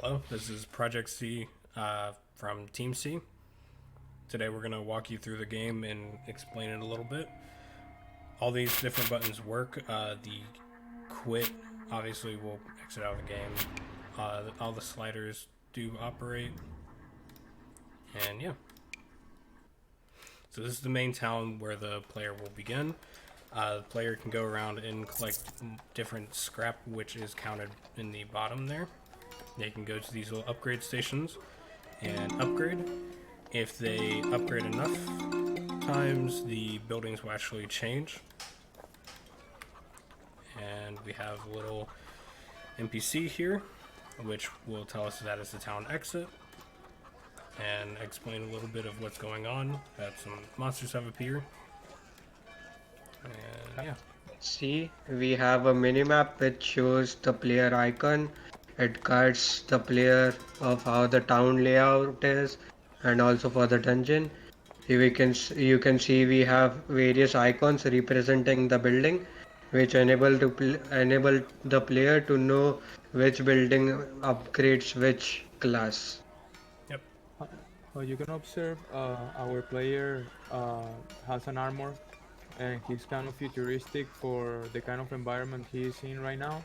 Hello, this is Project C from Team C. Today we're going to walk you through the game and explain it a little bit. All these different buttons work. The quit obviously will exit out of the game. All the sliders do operate. And yeah. So this is the main town where the player will begin. The player can go around and collect different scrap, which is counted in the bottom there. They can go to these little upgrade stations and upgrade. If they upgrade enough times, the buildings will actually change. And we have a little NPC here, which will tell us that is the town exit and explain a little bit of what's going on, that some monsters have appeared. And yeah. See, we have a minimap which shows the player icon. It guides the player of how the town layout is and also for the dungeon. You can see we have various icons representing the building, which enable the player to know which building upgrades which class. Yep. Uh, you can observe, our player has an armor, and he's kind of futuristic for the kind of environment he's in right now.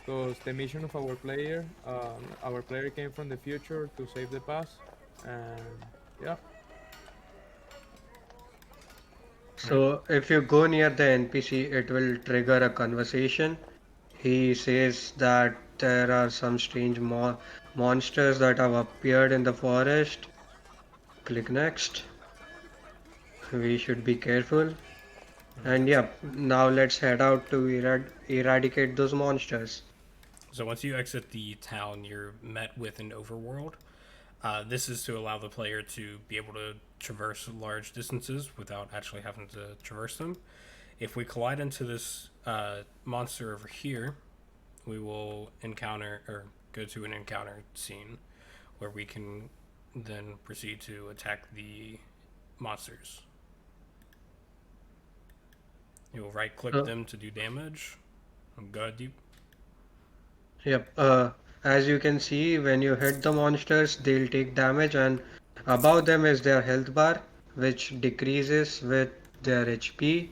Because the mission of our player came from the future to save the past, and yeah. Right. So if you go near the NPC, it will trigger a conversation. He says that there are some strange monsters that have appeared in the forest. Click next. We should be careful. And Yep. yeah, now let's head out to eradicate those monsters. So once you exit the town, you're met with an overworld. This is to allow the player to be able to traverse large distances without actually having to traverse them. If we collide into this monster over here, we will encounter or go to an encounter scene where we can then proceed to attack the monsters. You'll right click Uh, them to do damage. Go ahead, Deep. yep. As you can see, when you hit the monsters, they'll take damage, and above them is their health bar, which decreases with their HP.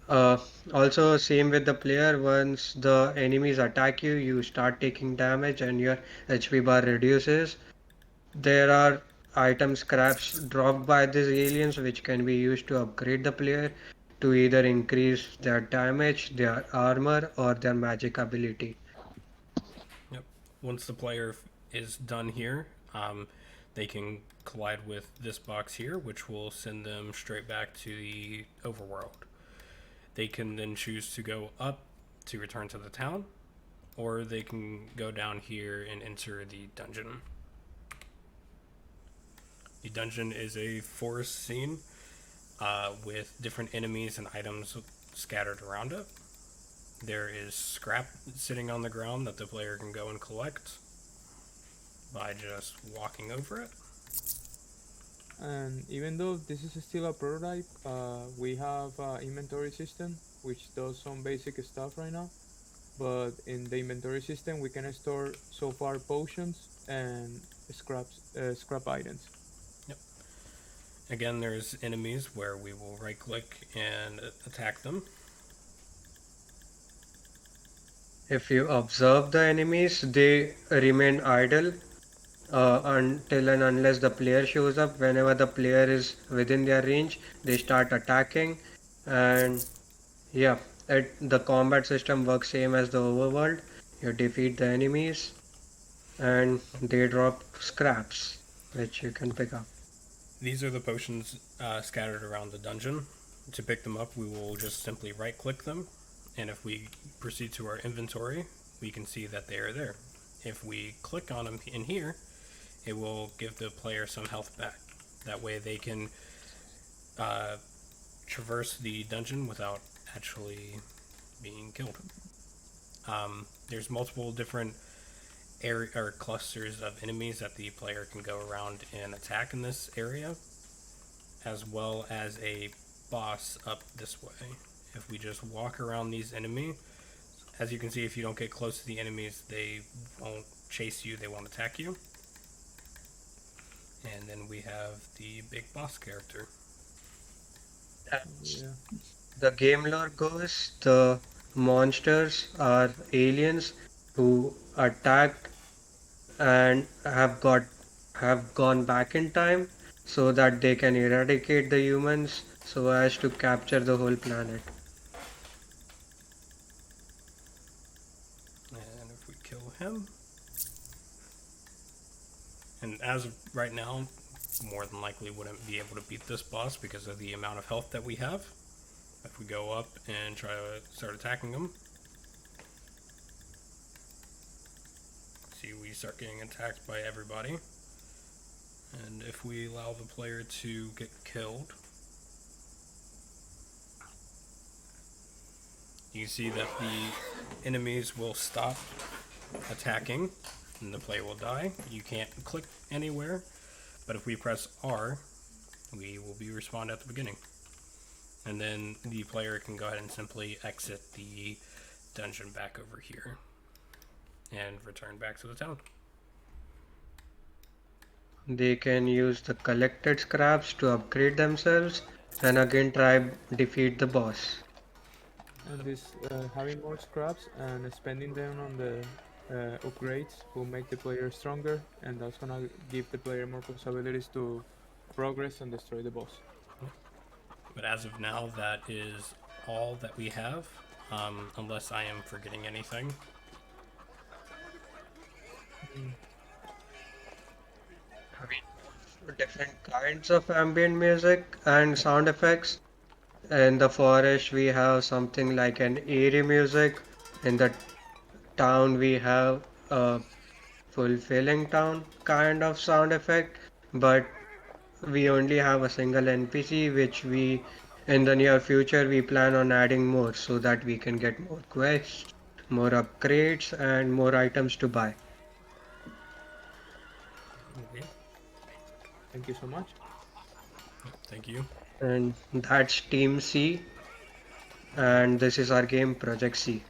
Uh, Also, same with the player. Once the enemies attack you, you start taking damage, and your HP bar reduces. There are item scraps dropped by these aliens, which can be used to upgrade the player to either increase their damage, their armor, or their magic ability. Yep. Once the player is done here, they can collide with this box here, which will send them straight back to the overworld. They can then choose to go up to return to the town, or they can go down here and enter the dungeon. The dungeon is a forest scene with different enemies and items scattered around it. There is scrap sitting on the ground that the player can go and collect by just walking over it. And even though this is still a prototype, we have an inventory system which does some basic stuff right now. But in the inventory system, we can store so far potions and scrap items. Yep. Again, there's enemies where we will right click and attack them. If you observe the enemies, they remain idle until and unless the player shows up. Whenever the player is within their range, they start attacking. And yeah, the combat system works same as the overworld. You defeat the enemies and they drop scraps, which you can pick up. These are the potions scattered around the dungeon. To pick them up, we will just simply right click them, and if we proceed to our inventory, we can see that they are there. If we click on them in here, it will give the player some health back. That way they can uh, traverse the dungeon without actually being killed. There's multiple different area or clusters of enemies that the player can go around and attack in this area, as well as a boss up this way. If we just walk around these enemies As you can see, if you don't get close to the enemies, they won't chase you, they won't attack you. And then we have the big boss character. Yeah. The game lore goes, the monsters are aliens who attacked and have gone back in time so that they can eradicate the humans so as to capture the whole planet. And if we kill him, and as of right now, more than likely wouldn't be able to beat this boss because of the amount of health that we have. If we go up and try to start attacking him, see we start getting attacked by everybody. And if we allow the player to get killed, you can see that the enemies will stop attacking and the player will die. You can't click anywhere, but if we press R, we will be respawned at the beginning. And then the player can go ahead and simply exit the dungeon back over here and return back to the town. They can use the collected scraps to upgrade themselves and again try defeat the boss. And this having more scraps and spending them on the upgrades will make the player stronger, and that's gonna give the player more possibilities to progress and destroy the boss. But as of now, that is all that we have, unless I am forgetting anything. Different kinds of ambient music and sound effects. In the forest, we have something like an eerie music. In the town, we have a fulfilling town kind of sound effect. But we only have a single NPC, which in the near future, we plan on adding more so that we can get more quests, more upgrades, and more items to buy. Okay, Thank you so much. thank you. And that's Team C, and this is our game Project C.